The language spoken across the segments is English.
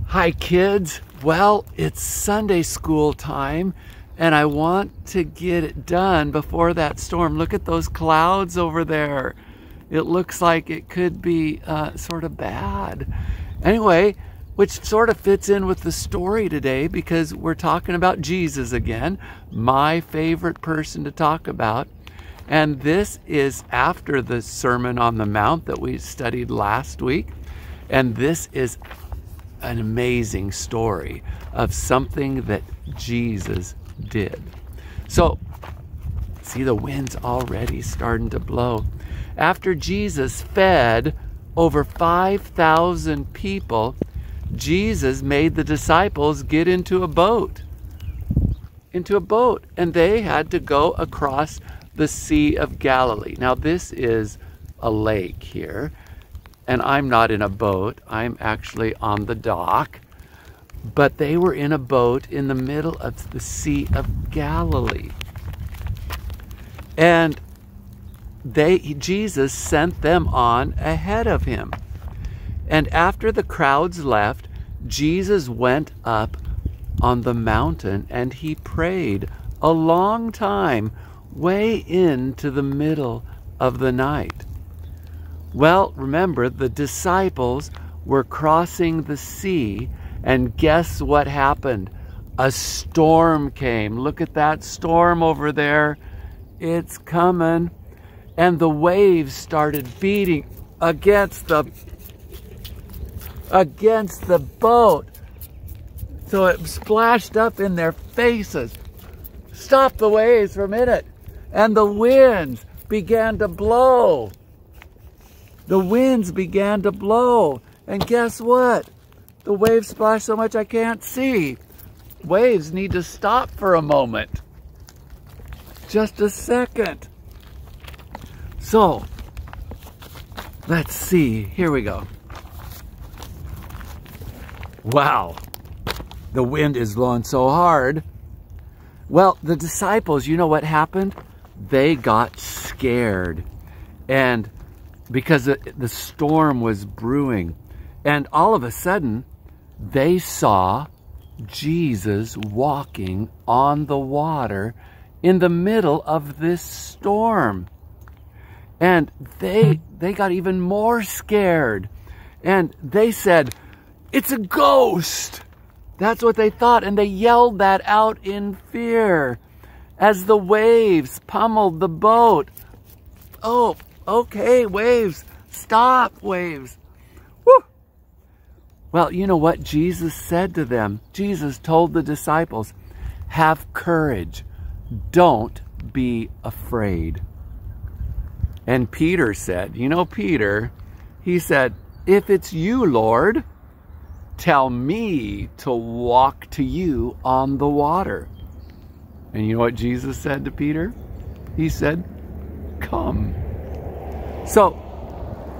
Hi kids. Well, it's Sunday school time and I want to get it done before that storm. Look at those clouds over there. It looks like it could be sort of bad. Anyway, which sort of fits in with the story today because we're talking about Jesus again, my favorite person to talk about. And this is after the Sermon on the Mount that we studied last week. And this is an amazing story of something that Jesus did. So, see, the wind's already starting to blow. After Jesus fed over 5,000 people, Jesus made the disciples get into a boat. And they had to go across the Sea of Galilee. Now, this is a lake here. And I'm not in a boat, I'm actually on the dock. But they were in a boat in the middle of the Sea of Galilee. And Jesus sent them on ahead of him. And after the crowds left, Jesus went up on the mountain and he prayed a long time, way into the middle of the night. Well, remember, the disciples were crossing the sea, and guess what happened? A storm came. Look at that storm over there. It's coming. And the waves started beating against the boat. So it splashed up in their faces. Stop the waves for a minute. And the winds began to blow. The winds began to blow. And guess what? The waves splashed so much I can't see. Waves need to stop for a moment. Just a second. So, let's see. Here we go. Wow. The wind is blowing so hard. Well, the disciples, you know what happened? They got scared. And because the storm was brewing. And all of a sudden, they saw Jesus walking on the water in the middle of this storm. And they got even more scared. And they said, "It's a ghost!" That's what they thought. And they yelled that out in fear as the waves pummeled the boat. Oh, okay, waves. Stop, waves. Woo! Well, you know what Jesus said to them? Jesus told the disciples, "Have courage. Don't be afraid." And Peter said, you know Peter, he said, "If it's you, Lord, tell me to walk to you on the water." And you know what Jesus said to Peter? He said, "Come." So,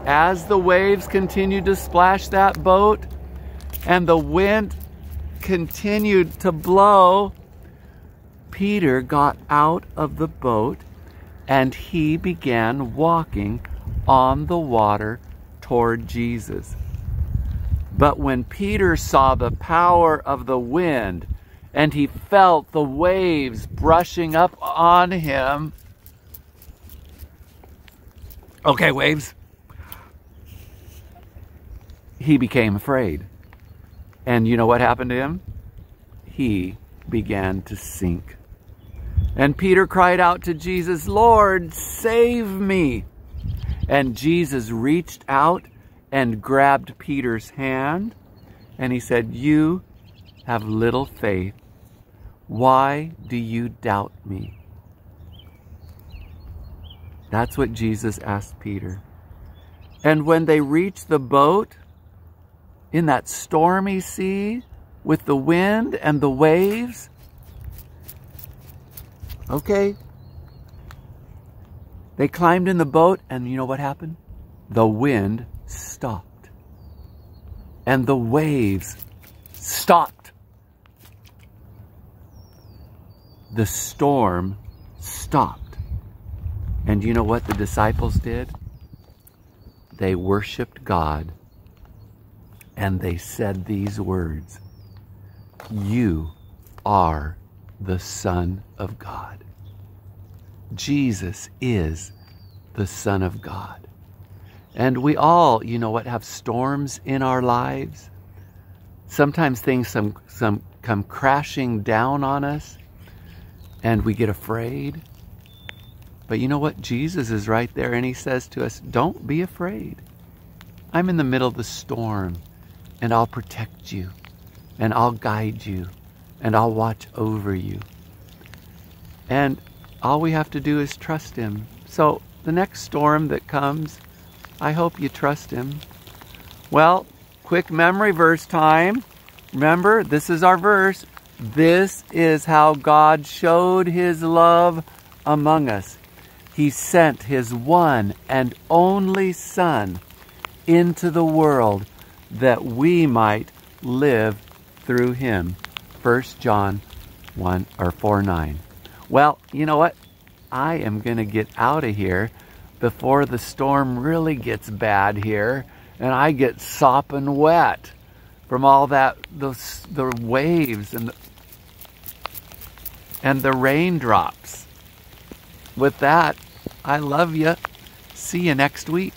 as the waves continued to splash that boat and the wind continued to blow, Peter got out of the boat and he began walking on the water toward Jesus. But when Peter saw the power of the wind and he felt the waves brushing up on him, okay, waves, he became afraid. And you know what happened to him? He began to sink. And Peter cried out to Jesus, "Lord, save me." And Jesus reached out and grabbed Peter's hand. And he said, "You have little faith. Why do you doubt me?" That's what Jesus asked Peter. And when they reached the boat in that stormy sea with the wind and the waves, okay, they climbed in the boat and you know what happened? The wind stopped. And the waves stopped. The storm stopped. And you know what the disciples did? They worshiped God and they said these words, "You are the Son of God." Jesus is the Son of God. And we all, you know what, have storms in our lives. Sometimes things come crashing down on us and we get afraid. But you know what? Jesus is right there and he says to us, don't be afraid. I'm in the middle of the storm and I'll protect you and I'll guide you and I'll watch over you. And all we have to do is trust him. So the next storm that comes, I hope you trust him. Well, quick memory verse time. Remember, this is our verse. This is how God showed his love among us. He sent his one and only Son into the world that we might live through him. 1 John 4:9. Well, you know what? I am going to get out of here before the storm really gets bad here and I get sopping wet from all that, the waves and the raindrops. With that, I love you. See you next week.